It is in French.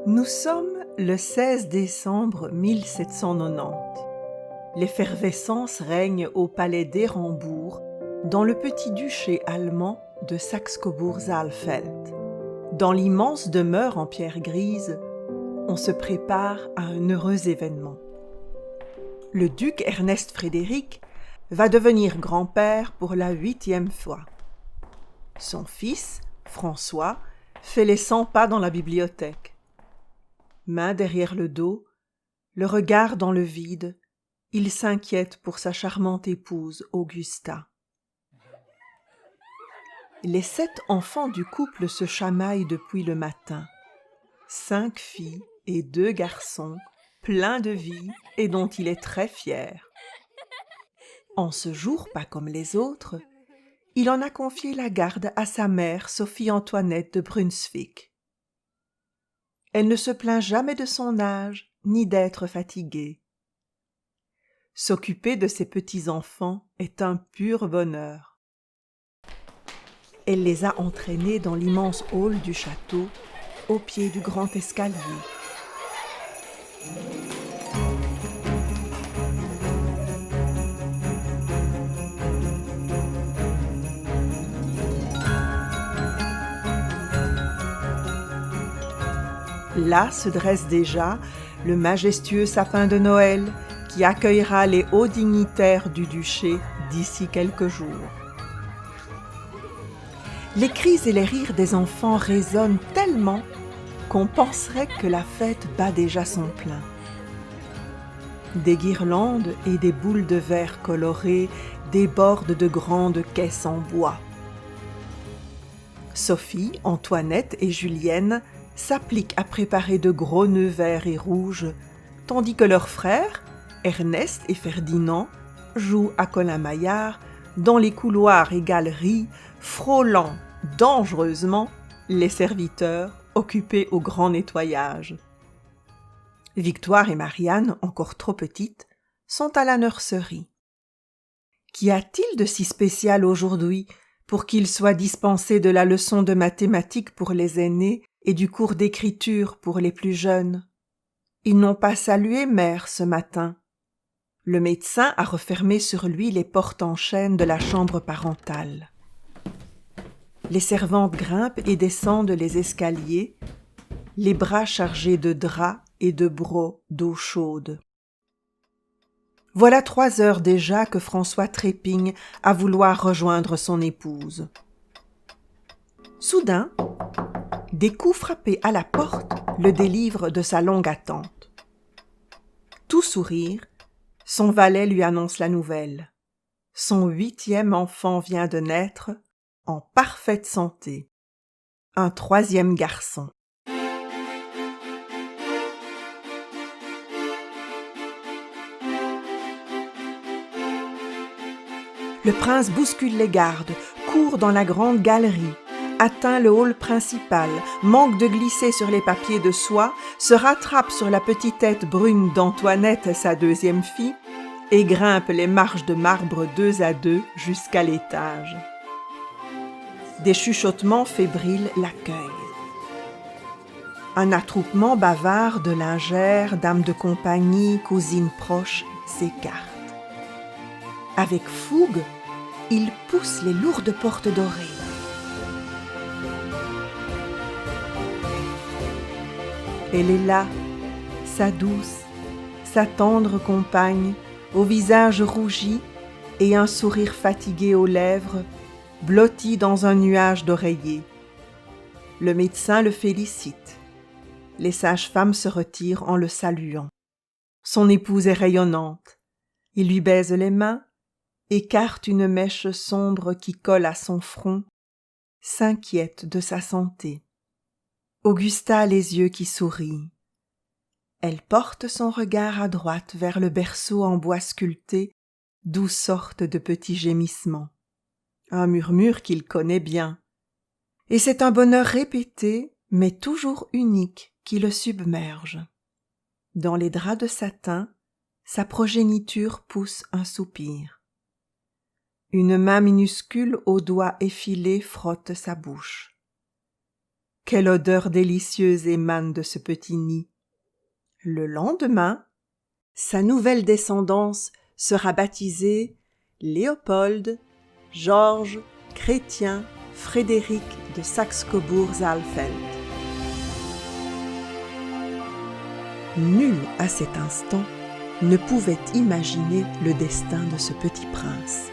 Nous sommes le 16 décembre 1790. L'effervescence règne au palais d'Érenbourg, dans le petit duché allemand de Saxe-Cobourg-Saalfeld. Dans l'immense demeure en pierre grise, on se prépare à un heureux événement. Le duc Ernest Frédéric va devenir grand-père pour la 8e fois. Son fils, François, fait les 100 pas dans la bibliothèque. Main derrière le dos, le regard dans le vide, il s'inquiète pour sa charmante épouse, Augusta. Les 7 enfants du couple se chamaillent depuis le matin. 5 filles et 2 garçons, pleins de vie et dont il est très fier. En ce jour, pas comme les autres, il en a confié la garde à sa mère, Sophie-Antoinette de Brunswick. Elle ne se plaint jamais de son âge, ni d'être fatiguée. S'occuper de ses petits-enfants est un pur bonheur. Elle les a entraînés dans l'immense hall du château, au pied du grand escalier. Là se dresse déjà le majestueux sapin de Noël qui accueillera les hauts dignitaires du duché d'ici quelques jours. Les cris et les rires des enfants résonnent tellement qu'on penserait que la fête bat déjà son plein. Des guirlandes et des boules de verre colorées débordent de grandes caisses en bois. Sophie, Antoinette et Julienne s'appliquent à préparer de gros nœuds verts et rouges, tandis que leurs frères, Ernest et Ferdinand, jouent à Colin-Maillard dans les couloirs et galeries, frôlant dangereusement les serviteurs occupés au grand nettoyage. Victoire et Marianne, encore trop petites, sont à la nurserie. Qu'y a-t-il de si spécial aujourd'hui pour qu'ils soient dispensés de la leçon de mathématiques pour les aînés et du cours d'écriture pour les plus jeunes? Ils n'ont pas salué mère ce matin. Le médecin a refermé sur lui les portes en chaîne de la chambre parentale. Les servantes grimpent et descendent les escaliers, les bras chargés de draps et de brocs d'eau chaude. Voilà 3 heures déjà que François trépigne à vouloir rejoindre son épouse. Soudain, des coups frappés à la porte le délivrent de sa longue attente. Tout sourire, son valet lui annonce la nouvelle. Son 8e enfant vient de naître, en parfaite santé. Un 3e garçon. Le prince bouscule les gardes, court dans la grande galerie, atteint le hall principal, manque de glisser sur les papiers de soie, se rattrape sur la petite tête brune d'Antoinette, sa 2e fille, et grimpe les marches de marbre 2 à 2 jusqu'à l'étage. Des chuchotements fébriles l'accueillent. Un attroupement bavard de lingères, dames de compagnie, cousines proches s'écarte. Avec fougue, il pousse les lourdes portes dorées. Elle est là, sa douce, sa tendre compagne, au visage rougi et un sourire fatigué aux lèvres, blotti dans un nuage d'oreillers. Le médecin le félicite. Les sages-femmes se retirent en le saluant. Son épouse est rayonnante. Il lui baise les mains, écarte une mèche sombre qui colle à son front, s'inquiète de sa santé. Augusta a les yeux qui sourient. Elle porte son regard à droite vers le berceau en bois sculpté, d'où sortent de petits gémissements. Un murmure qu'il connaît bien. Et c'est un bonheur répété, mais toujours unique, qui le submerge. Dans les draps de satin, sa progéniture pousse un soupir. Une main minuscule aux doigts effilés frotte sa bouche. quelle odeur délicieuse émane de ce petit nid. Le lendemain, sa nouvelle descendance sera baptisée Léopold, Georges, Chrétien, Frédéric de Saxe-Cobourg-Saalfeld. Nul à cet instant ne pouvait imaginer le destin de ce petit prince.